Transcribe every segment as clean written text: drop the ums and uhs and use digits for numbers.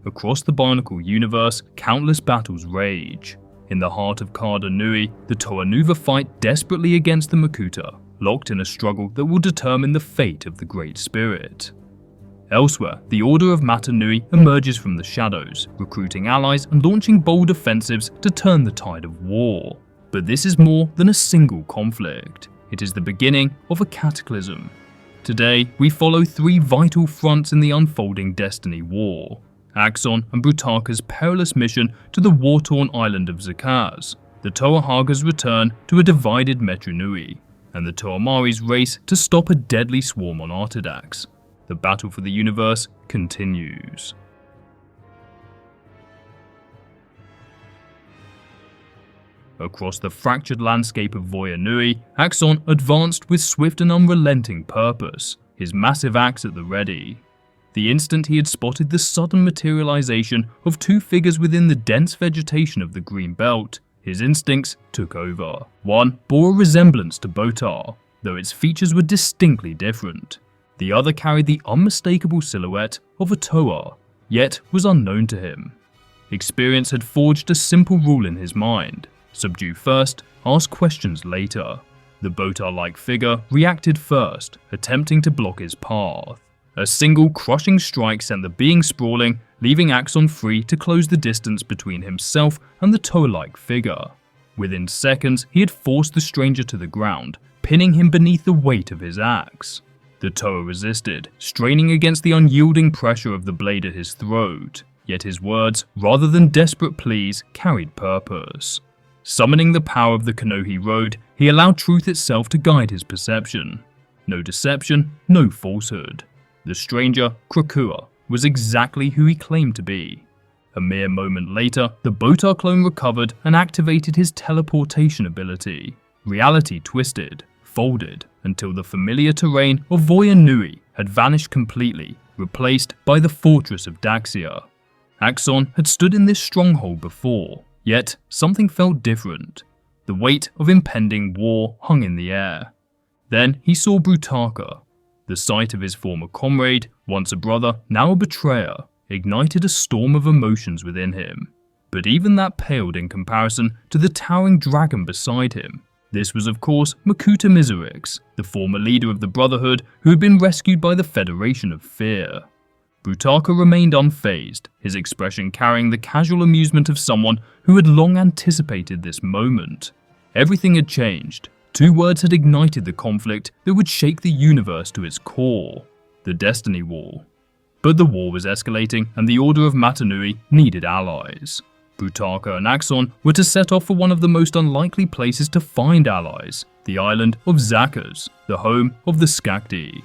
Across the Bionicle universe, countless battles rage. In the heart of Karda Nui, the Toa Nuva fight desperately against the Makuta, locked in a struggle that will determine the fate of the Great Spirit. Elsewhere, the Order of Mata Nui emerges from the shadows, recruiting allies and launching bold offensives to turn the tide of war. But this is more than a single conflict. It is the beginning of a cataclysm. Today, we follow three vital fronts in the unfolding Destiny War: Axon and Brutaka's perilous mission to the war-torn island of Zakaz, the Toa Hagah's return to a divided Metru Nui, and the Toa Mahri's race to stop a deadly swarm on Artidax. The battle for the universe continues. Across the fractured landscape of Toa Nui, Axon advanced with swift and unrelenting purpose, his massive axe at the ready. The instant he had spotted the sudden materialization of two figures within the dense vegetation of the green belt, his instincts took over. One bore a resemblance to Botar, though its features were distinctly different. The other carried the unmistakable silhouette of a Toa, yet was unknown to him. Experience had forged a simple rule in his mind: subdue first, ask questions later. The Botar-like figure reacted first, attempting to block his path. A single crushing strike sent the being sprawling, leaving Axon free to close the distance between himself and the Toa-like figure. Within seconds, he had forced the stranger to the ground, pinning him beneath the weight of his axe. The Toa resisted, straining against the unyielding pressure of the blade at his throat, yet his words, rather than desperate pleas, carried purpose. Summoning the power of the Kano he rode, he allowed truth itself to guide his perception. No deception, no falsehood. The stranger, Krakua, was exactly who he claimed to be. A mere moment later, the Botar clone recovered and activated his teleportation ability. Reality twisted, folded, until the familiar terrain of Toa Nui had vanished completely, replaced by the fortress of Daxia. Axon had stood in this stronghold before, yet something felt different. The weight of impending war hung in the air. Then he saw Brutaka. The sight of his former comrade, once a brother, now a betrayer, ignited a storm of emotions within him. But even that paled in comparison to the towering dragon beside him. This was of course Makuta Miserix, the former leader of the Brotherhood who had been rescued by the Federation of Fear. Brutaka remained unfazed, his expression carrying the casual amusement of someone who had long anticipated this moment. Everything had changed. Two words had ignited the conflict that would shake the universe to its core: the Destiny War. But the war was escalating and the Order of Mata Nui needed allies. Brutaka and Axon were to set off for one of the most unlikely places to find allies, the island of Zakaz, the home of the Skakdi.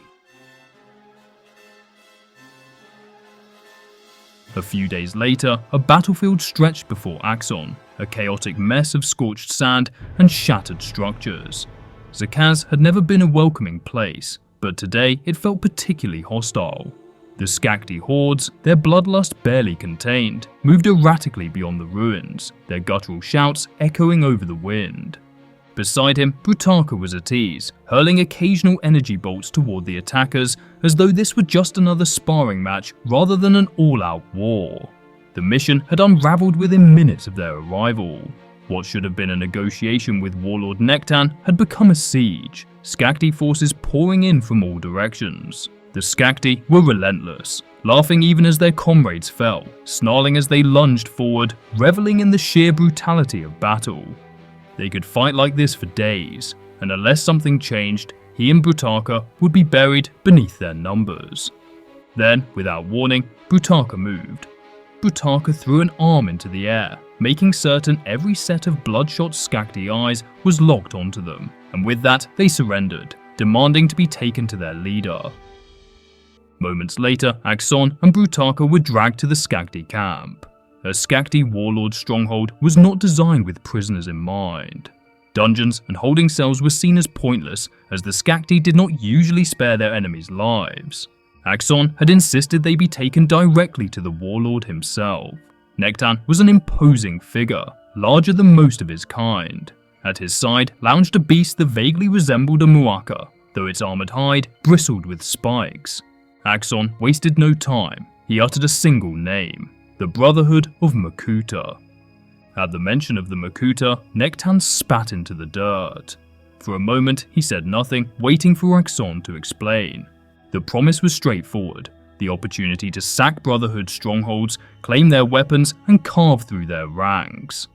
A few days later, a battlefield stretched before Axon, a chaotic mess of scorched sand and shattered structures. Zakaz had never been a welcoming place, but today it felt particularly hostile. The Skakdi hordes, their bloodlust barely contained, moved erratically beyond the ruins, their guttural shouts echoing over the wind. Beside him, Brutaka was at ease, hurling occasional energy bolts toward the attackers as though this were just another sparring match rather than an all-out war. The mission had unraveled within minutes of their arrival. What should have been a negotiation with Warlord Nektan had become a siege, Skakdi forces pouring in from all directions. The Skakdi were relentless, laughing even as their comrades fell, snarling as they lunged forward, reveling in the sheer brutality of battle. They could fight like this for days, and unless something changed, he and Brutaka would be buried beneath their numbers. Then, without warning, Brutaka moved. Brutaka threw an arm into the air, making certain every set of bloodshot Skakdi eyes was locked onto them, and with that they surrendered, demanding to be taken to their leader. Moments later, Axon and Brutaka were dragged to the Skakdi camp. A Skakdi warlord stronghold was not designed with prisoners in mind. Dungeons and holding cells were seen as pointless, as the Skakdi did not usually spare their enemies' lives. Axon had insisted they be taken directly to the warlord himself. Nektan was an imposing figure, larger than most of his kind. At his side lounged a beast that vaguely resembled a muaka, though its armored hide bristled with spikes. Axon wasted no time. He uttered a single name: the Brotherhood of Makuta. At the mention of the Makuta, Nektan spat into the dirt. For a moment, he said nothing, waiting for Axonn to explain. The promise was straightforward: the opportunity to sack Brotherhood strongholds, claim their weapons, and carve through their ranks.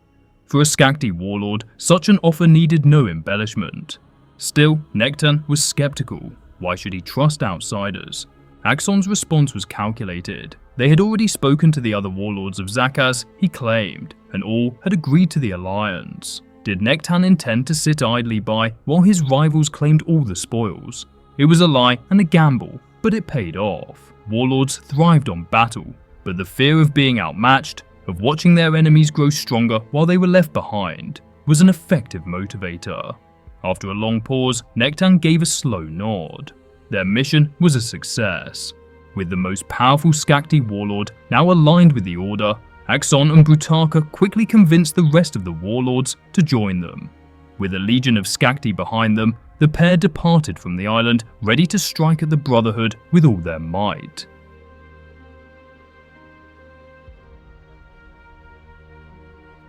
For a Skakdi warlord, such an offer needed no embellishment. Still, Nektan was skeptical. Why should he trust outsiders? Axonn's response was calculated. They had already spoken to the other warlords of Zakaz, he claimed, and all had agreed to the alliance. Did Nektan intend to sit idly by while his rivals claimed all the spoils? It was a lie and a gamble, but it paid off. Warlords thrived on battle, but the fear of being outmatched, of watching their enemies grow stronger while they were left behind, was an effective motivator. After a long pause, Nektan gave a slow nod. Their mission was a success. With the most powerful Skakdi warlord now aligned with the Order, Axonn and Brutaka quickly convinced the rest of the warlords to join them. With a legion of Skakdi behind them, the pair departed from the island, ready to strike at the Brotherhood with all their might.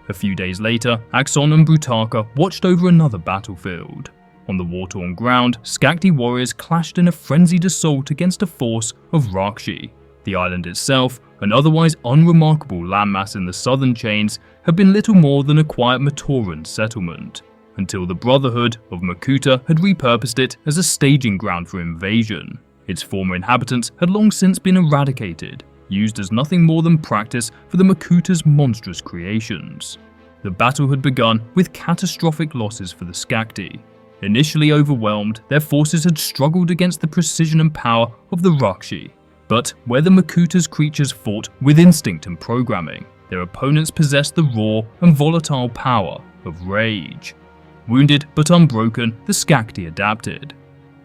A few days later, Axonn and Brutaka watched over another battlefield. On the war-torn ground, Skakdi warriors clashed in a frenzied assault against a force of Rahi. The island itself, an otherwise unremarkable landmass in the southern chains, had been little more than a quiet Matoran settlement, until the Brotherhood of Makuta had repurposed it as a staging ground for invasion. Its former inhabitants had long since been eradicated, used as nothing more than practice for the Makuta's monstrous creations. The battle had begun with catastrophic losses for the Skakdi. Initially overwhelmed, their forces had struggled against the precision and power of the Rahi. But where the Makuta's creatures fought with instinct and programming, their opponents possessed the raw and volatile power of rage. Wounded but unbroken, the Skakdi adapted.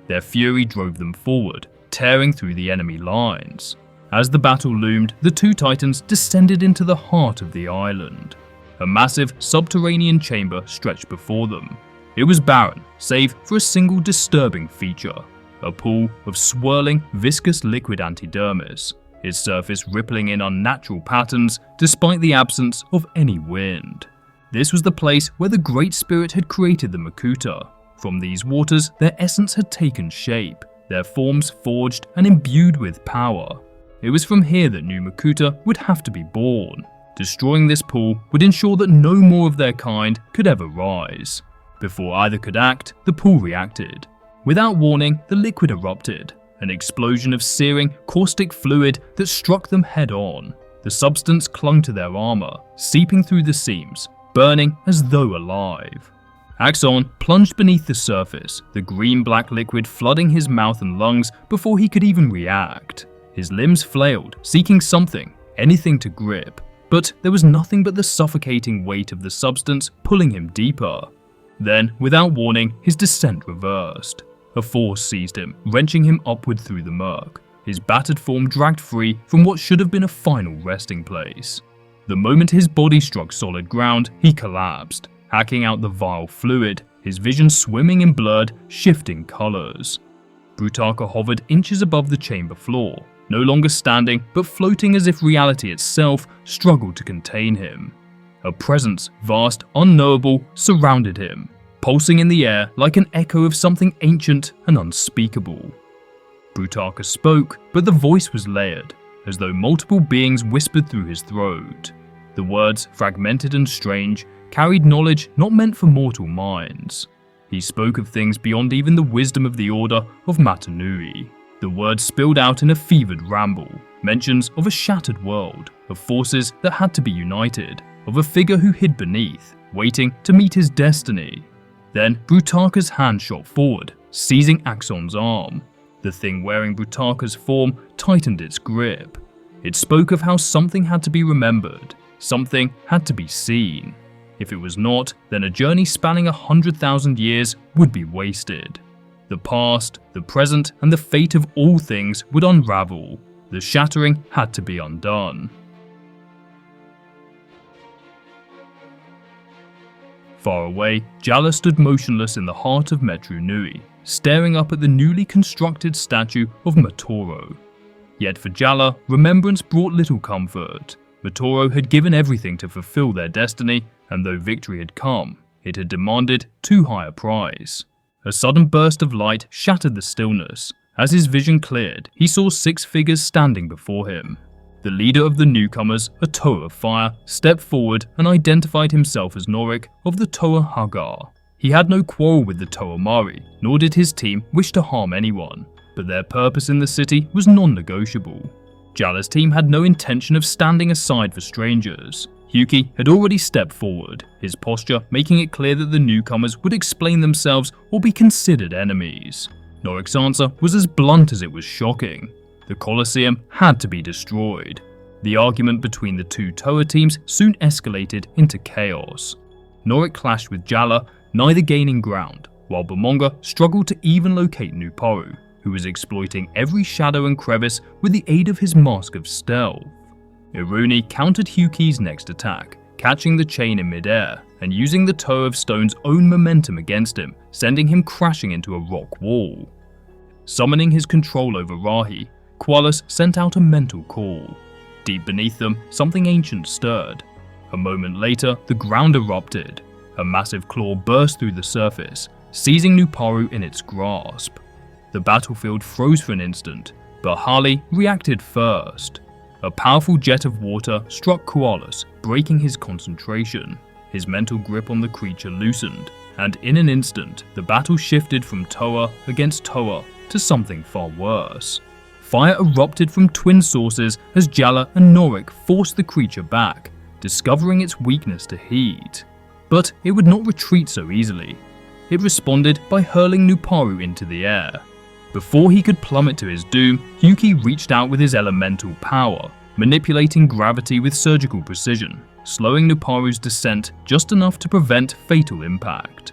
Their fury drove them forward, tearing through the enemy lines. As the battle loomed, the two titans descended into the heart of the island. A massive subterranean chamber stretched before them. It was barren, save for a single disturbing feature: a pool of swirling, viscous liquid antidermis, its surface rippling in unnatural patterns despite the absence of any wind. This was the place where the Great Spirit had created the Makuta. From these waters, their essence had taken shape, their forms forged and imbued with power. It was from here that new Makuta would have to be born. Destroying this pool would ensure that no more of their kind could ever rise. Before either could act, the pool reacted. Without warning, the liquid erupted, an explosion of searing, caustic fluid that struck them head-on. The substance clung to their armor, seeping through the seams, burning as though alive. Axonn plunged beneath the surface, the green-black liquid flooding his mouth and lungs before he could even react. His limbs flailed, seeking something, anything to grip, but there was nothing but the suffocating weight of the substance pulling him deeper. Then, without warning, his descent reversed. A force seized him, wrenching him upward through the murk, his battered form dragged free from what should have been a final resting place. The moment his body struck solid ground, he collapsed, hacking out the vile fluid, his vision swimming in blurred, shifting colors. Brutaka hovered inches above the chamber floor, no longer standing, but floating as if reality itself struggled to contain him. A presence, vast, unknowable, surrounded him, pulsing in the air like an echo of something ancient and unspeakable. Brutaka spoke, but the voice was layered, as though multiple beings whispered through his throat. The words, fragmented and strange, carried knowledge not meant for mortal minds. He spoke of things beyond even the wisdom of the Order of Mata Nui. The words spilled out in a fevered ramble, mentions of a shattered world, of forces that had to be united, of a figure who hid beneath, waiting to meet his destiny. Then Brutaka's hand shot forward, seizing Axonn's arm. The thing wearing Brutaka's form tightened its grip. It spoke of how something had to be remembered, something had to be seen. If it was not, then a journey spanning 100,000 years would be wasted. The past, the present, and the fate of all things would unravel. The shattering had to be undone. Far away, Jalla stood motionless in the heart of Metru Nui, staring up at the newly constructed statue of Metoro. Yet for Jalla, remembrance brought little comfort. Metru had given everything to fulfill their destiny, and though victory had come, it had demanded too high a price. A sudden burst of light shattered the stillness. As his vision cleared, he saw 6 figures standing before him. The leader of the newcomers, a Toa of Fire, stepped forward and identified himself as Norik of the Toa Hagah. He had no quarrel with the Toa Mahri, nor did his team wish to harm anyone, but their purpose in the city was non-negotiable. Jala's team had no intention of standing aside for strangers. Hyuki had already stepped forward, his posture making it clear that the newcomers would explain themselves or be considered enemies. Norik's answer was as blunt as it was shocking. The Colosseum had to be destroyed. The argument between the two Toa teams soon escalated into chaos. Norik clashed with Jala, neither gaining ground, while Bamonga struggled to even locate Nuparu, who was exploiting every shadow and crevice with the aid of his mask of stealth. Iruni countered Hyuki's next attack, catching the chain in midair and using the Toa of Stone's own momentum against him, sending him crashing into a rock wall. Summoning his control over Rahi, Qualis sent out a mental call. Deep beneath them, something ancient stirred. A moment later, the ground erupted. A massive claw burst through the surface, seizing Nuparu in its grasp. The battlefield froze for an instant, but Harley reacted first. A powerful jet of water struck Qualis, breaking his concentration. His mental grip on the creature loosened, and in an instant, the battle shifted from Toa against Toa to something far worse. Fire erupted from twin sources as Jala and Norik forced the creature back, discovering its weakness to heat. But it would not retreat so easily. It responded by hurling Nuparu into the air. Before he could plummet to his doom, Hyuki reached out with his elemental power, manipulating gravity with surgical precision, slowing Nuparu's descent just enough to prevent fatal impact.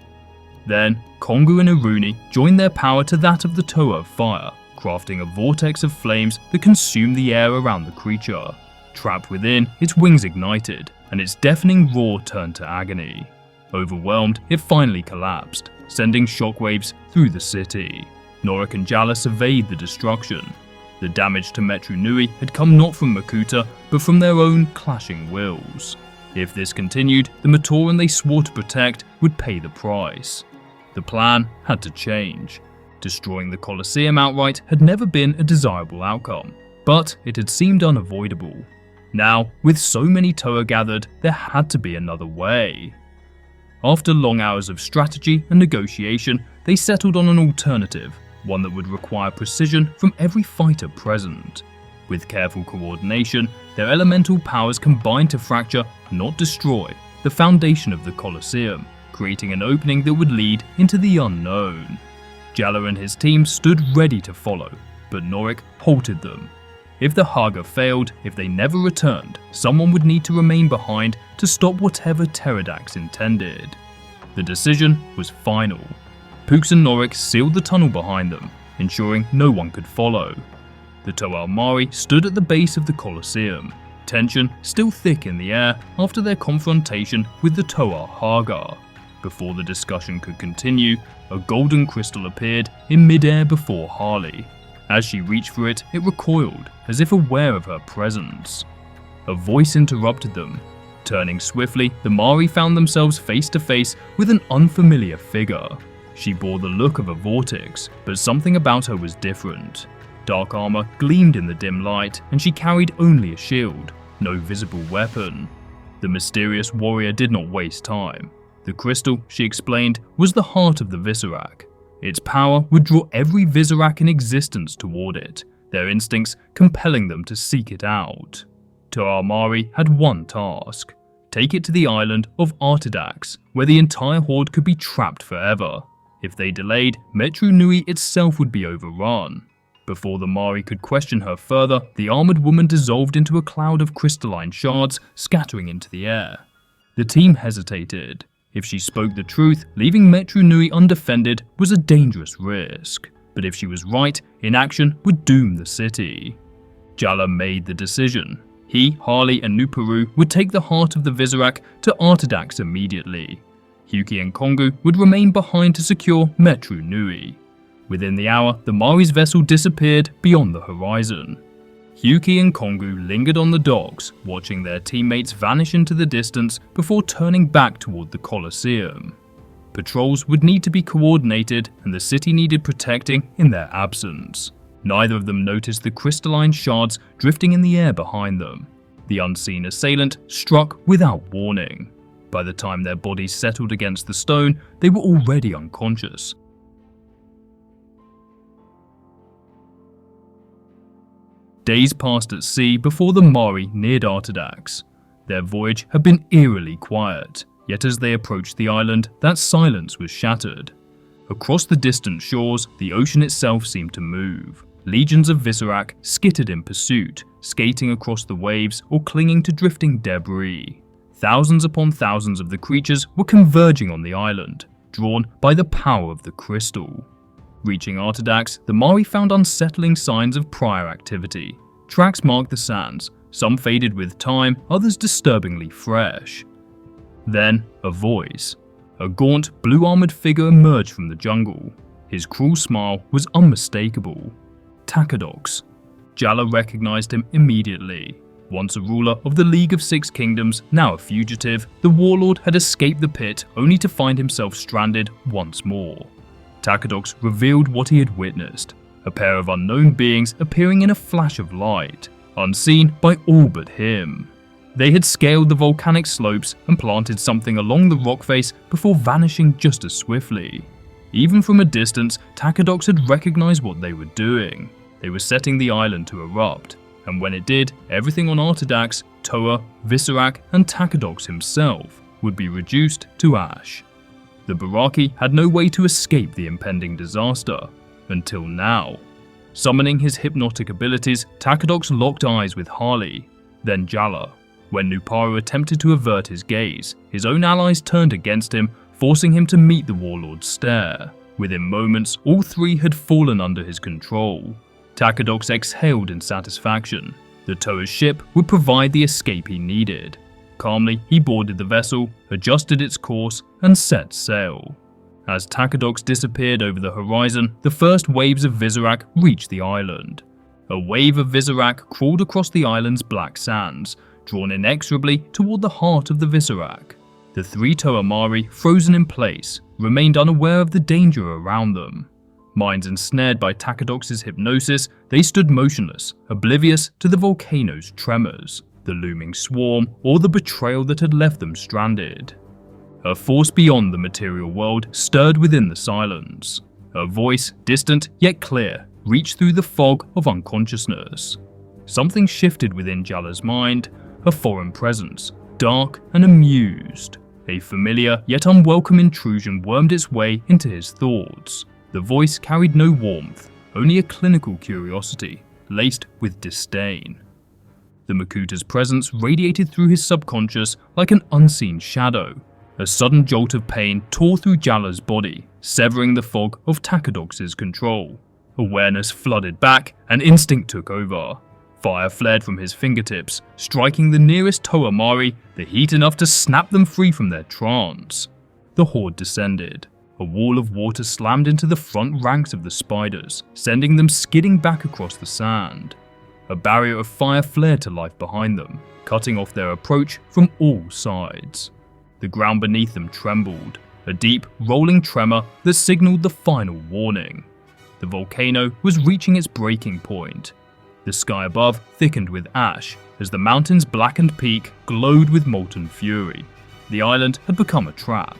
Then, Kongu and Iruni joined their power to that of the Toa of Fire, crafting a vortex of flames that consumed the air around the creature. Trapped within, its wings ignited, and its deafening roar turned to agony. Overwhelmed, it finally collapsed, sending shockwaves through the city. Norik and Jala surveyed the destruction. The damage to Metru Nui had come not from Makuta, but from their own clashing wills. If this continued, the Matoran they swore to protect would pay the price. The plan had to change. Destroying the Colosseum outright had never been a desirable outcome, but it had seemed unavoidable. Now, with so many Toa gathered, there had to be another way. After long hours of strategy and negotiation, they settled on an alternative, one that would require precision from every fighter present. With careful coordination, their elemental powers combined to fracture, not destroy, the foundation of the Colosseum, creating an opening that would lead into the unknown. Jala and his team stood ready to follow, but Norik halted them. If the Hagah failed, if they never returned, someone would need to remain behind to stop whatever Artidax intended. The decision was final. Pooks and Norik sealed the tunnel behind them, ensuring no one could follow. The Toa Mahri stood at the base of the Colosseum, tension still thick in the air after their confrontation with the Toa Hagah. Before the discussion could continue, a golden crystal appeared in midair before Harley. As she reached for it, it recoiled, as if aware of her presence. A voice interrupted them. Turning swiftly, the Mahri found themselves face to face with an unfamiliar figure. She bore the look of a vortex, but something about her was different. Dark armor gleamed in the dim light, and she carried only a shield, no visible weapon. The mysterious warrior did not waste time. The crystal, she explained, was the heart of the Visorak. Its power would draw every Visorak in existence toward it, their instincts compelling them to seek it out. Toa Mahri had one task: take it to the island of Artidax, where the entire horde could be trapped forever. If they delayed, Metru Nui itself would be overrun. Before the Mahri could question her further, the armored woman dissolved into a cloud of crystalline shards, scattering into the air. The team hesitated. If she spoke the truth, leaving Metru Nui undefended was a dangerous risk. But if she was right, inaction would doom the city. Jala made the decision. He, Harley, and Nuparu would take the heart of the Visorak to Artidax immediately. Hyuki and Kongu would remain behind to secure Metru Nui. Within the hour, the Mahri's vessel disappeared beyond the horizon. Hyuki and Kongu lingered on the docks, watching their teammates vanish into the distance before turning back toward the Colosseum. Patrols would need to be coordinated, and the city needed protecting in their absence. Neither of them noticed the crystalline shards drifting in the air behind them. The unseen assailant struck without warning. By the time their bodies settled against the stone, they were already unconscious. Days passed at sea before the Mahri neared Artidax. Their voyage had been eerily quiet, yet as they approached the island, that silence was shattered. Across the distant shores, the ocean itself seemed to move. Legions of Visorak skittered in pursuit, skating across the waves or clinging to drifting debris. Thousands upon thousands of the creatures were converging on the island, drawn by the power of the crystal. Reaching Artidax, the Mahri found unsettling signs of prior activity. Tracks marked the sands, some faded with time, others disturbingly fresh. Then, a voice. A gaunt, blue-armored figure emerged from the jungle. His cruel smile was unmistakable. Takadox. Jala recognized him immediately. Once a ruler of the League of Six Kingdoms, now a fugitive, the warlord had escaped the pit only to find himself stranded once more. Takadox revealed what he had witnessed, a pair of unknown beings appearing in a flash of light, unseen by all but him. They had scaled the volcanic slopes and planted something along the rock face before vanishing just as swiftly. Even from a distance, Takadox had recognized what they were doing. They were setting the island to erupt, and when it did, everything on Artidax, Toa, Visorak, and Takadox himself would be reduced to ash. The Barraki had no way to escape the impending disaster, until now. Summoning his hypnotic abilities, Takadox locked eyes with Harley, then Jala. When Nuparu attempted to avert his gaze, his own allies turned against him, forcing him to meet the warlord's stare. Within moments, all three had fallen under his control. Takadox exhaled in satisfaction. The Toa's ship would provide the escape he needed. Calmly, he boarded the vessel, adjusted its course, and set sail. As Takadox disappeared over the horizon, the first waves of Visorak reached the island. A wave of Visorak crawled across the island's black sands, drawn inexorably toward the heart of the Visorak. The three Toa Mahri, frozen in place, remained unaware of the danger around them. Minds ensnared by Takadox's hypnosis, they stood motionless, oblivious to the volcano's tremors, the looming swarm, or the betrayal that had left them stranded. A force beyond the material world stirred within the silence. A voice, distant yet clear, reached through the fog of unconsciousness. Something shifted within Jala's mind, a foreign presence, dark and amused. A familiar yet unwelcome intrusion wormed its way into his thoughts. The voice carried no warmth, only a clinical curiosity, laced with disdain. The Makuta's presence radiated through his subconscious like an unseen shadow. A sudden jolt of pain tore through Jala's body, severing the fog of Takadox's control. Awareness flooded back, and instinct took over. Fire flared from his fingertips, striking the nearest Toa Mahri, the heat enough to snap them free from their trance. The horde descended. A wall of water slammed into the front ranks of the spiders, sending them skidding back across the sand. A barrier of fire flared to life behind them, cutting off their approach from all sides. The ground beneath them trembled, a deep, rolling tremor that signaled the final warning. The volcano was reaching its breaking point. The sky above thickened with ash as the mountain's blackened peak glowed with molten fury. The island had become a trap.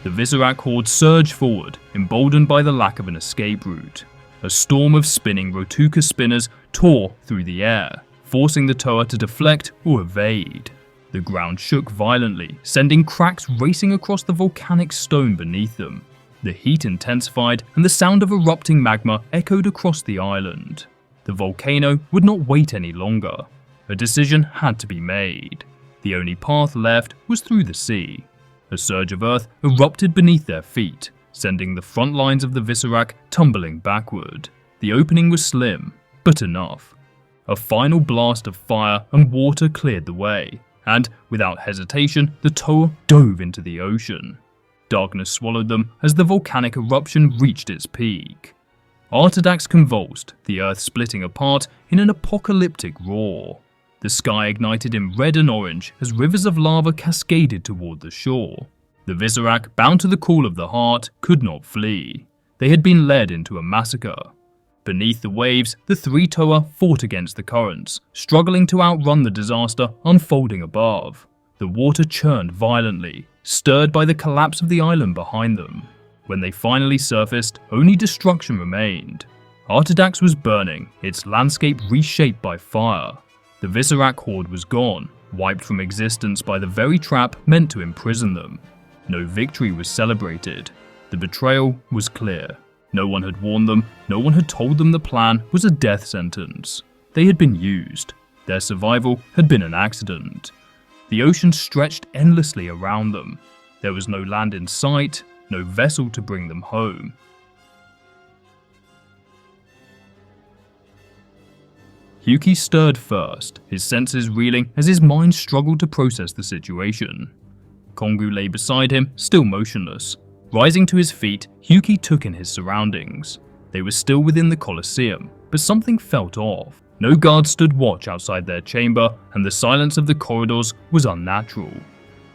The Visorak horde surged forward, emboldened by the lack of an escape route. A storm of spinning Rotuka spinners tore through the air, forcing the Toa to deflect or evade. The ground shook violently, sending cracks racing across the volcanic stone beneath them. The heat intensified, and the sound of erupting magma echoed across the island. The volcano would not wait any longer. A decision had to be made. The only path left was through the sea. A surge of earth erupted beneath their feet, sending the front lines of the Visorak tumbling backward. The opening was slim, but enough. A final blast of fire and water cleared the way, and, without hesitation, the Toa dove into the ocean. Darkness swallowed them as the volcanic eruption reached its peak. Artidax convulsed, the earth splitting apart in an apocalyptic roar. The sky ignited in red and orange as rivers of lava cascaded toward the shore. The Visorak, bound to the call of the heart, could not flee. They had been led into a massacre. Beneath the waves, the three Toa fought against the currents, struggling to outrun the disaster unfolding above. The water churned violently, stirred by the collapse of the island behind them. When they finally surfaced, only destruction remained. Artidax was burning, its landscape reshaped by fire. The Visorak horde was gone, wiped from existence by the very trap meant to imprison them. No victory was celebrated. The betrayal was clear. No one had warned them, no one had told them the plan was a death sentence. They had been used. Their survival had been an accident. The ocean stretched endlessly around them. There was no land in sight, no vessel to bring them home. Hyuki stirred first, his senses reeling as his mind struggled to process the situation. Kongu lay beside him, still motionless. Rising to his feet, Hyuki took in his surroundings. They were still within the Colosseum, but something felt off. No guards stood watch outside their chamber, and the silence of the corridors was unnatural.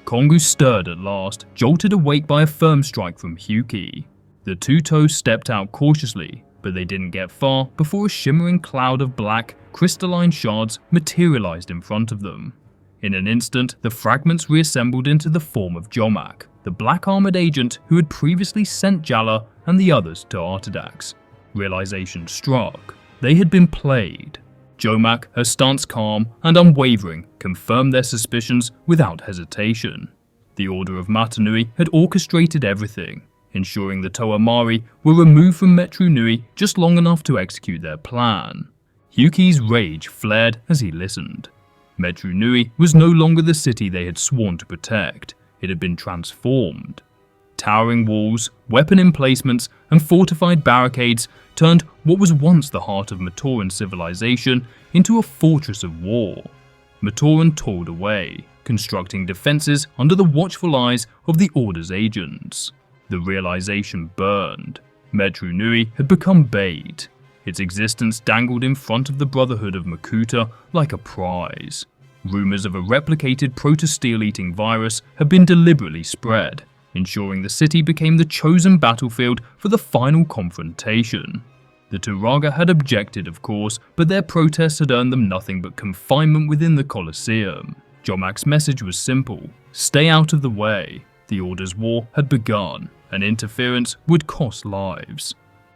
Kongu stirred at last, jolted awake by a firm strike from Hyuki. The two toes stepped out cautiously, but they didn't get far before a shimmering cloud of black, crystalline shards materialized in front of them. In an instant, the fragments reassembled into the form of Jomak, the black-armored agent who had previously sent Jala and the others to Artidax. Realization struck. They had been played. Jomak, her stance calm and unwavering, confirmed their suspicions without hesitation. The Order of Mata Nui had orchestrated everything, ensuring the Toa Mahri were removed from Metru Nui just long enough to execute their plan. Hyuki's rage flared as he listened. Metru Nui was no longer the city they had sworn to protect. It had been transformed. Towering walls, weapon emplacements, and fortified barricades turned what was once the heart of Matoran civilization into a fortress of war. Matoran toiled away, constructing defenses under the watchful eyes of the Order's agents. The realization burned. Metru Nui had become bait. Its existence dangled in front of the Brotherhood of Makuta like a prize. Rumors of a replicated proto-steel-eating virus had been deliberately spread, ensuring the city became the chosen battlefield for the final confrontation. The Turaga had objected, of course, but their protests had earned them nothing but confinement within the Colosseum. Jomak's message was simple: stay out of the way. The Order's war had begun, and interference would cost lives.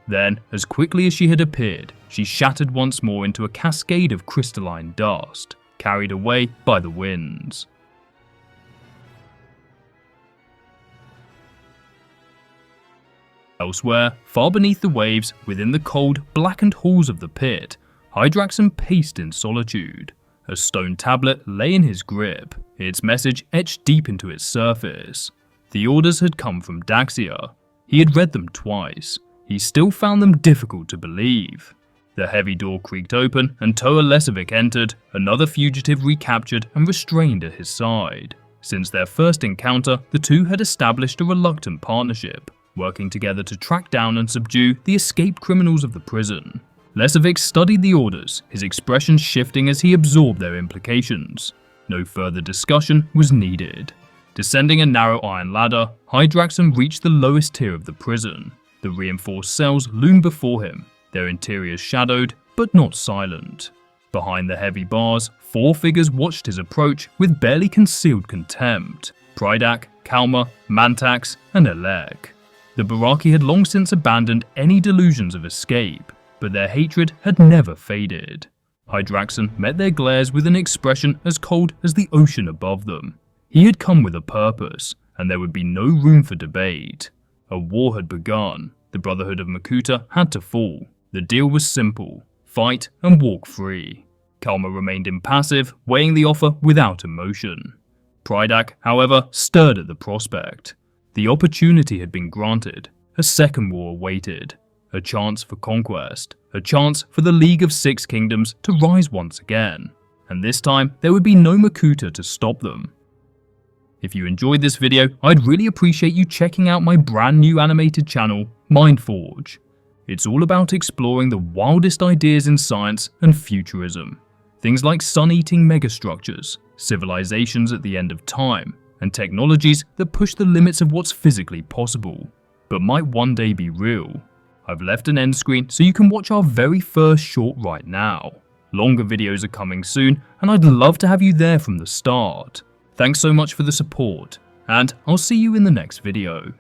Then, as quickly as she had appeared, she shattered once more into a cascade of crystalline dust, carried away by the winds. Elsewhere, far beneath the waves, within the cold, blackened halls of the pit, Hydraxon paced in solitude. A stone tablet lay in his grip, its message etched deep into its surface. The orders had come from Daxia. He had read them twice. He still found them difficult to believe. The heavy door creaked open and Toa Lesovic entered, another fugitive recaptured and restrained at his side. Since their first encounter, the two had established a reluctant partnership, working together to track down and subdue the escaped criminals of the prison. Lesovic studied the orders, his expression shifting as he absorbed their implications. No further discussion was needed. Descending a narrow iron ladder, Hydraxon reached the lowest tier of the prison. The reinforced cells loomed before him, their interiors shadowed, but not silent. Behind the heavy bars, four figures watched his approach with barely concealed contempt: Prydak, Kalma, Mantax, and Elek. The Barraki had long since abandoned any delusions of escape, but their hatred had never faded. Hydraxon met their glares with an expression as cold as the ocean above them. He had come with a purpose, and there would be no room for debate. A war had begun. The Brotherhood of Makuta had to fall. The deal was simple: fight and walk free. Kalma remained impassive, weighing the offer without emotion. Prydak, however, stirred at the prospect. The opportunity had been granted. A second war awaited. A chance for conquest. A chance for the League of Six Kingdoms to rise once again. And this time, there would be no Makuta to stop them. If you enjoyed this video, I'd really appreciate you checking out my brand new animated channel, Mindforge. It's all about exploring the wildest ideas in science and futurism. Things like sun-eating megastructures, civilizations at the end of time, and technologies that push the limits of what's physically possible, but might one day be real. I've left an end screen so you can watch our very first short right now. Longer videos are coming soon, and I'd love to have you there from the start. Thanks so much for the support, and I'll see you in the next video.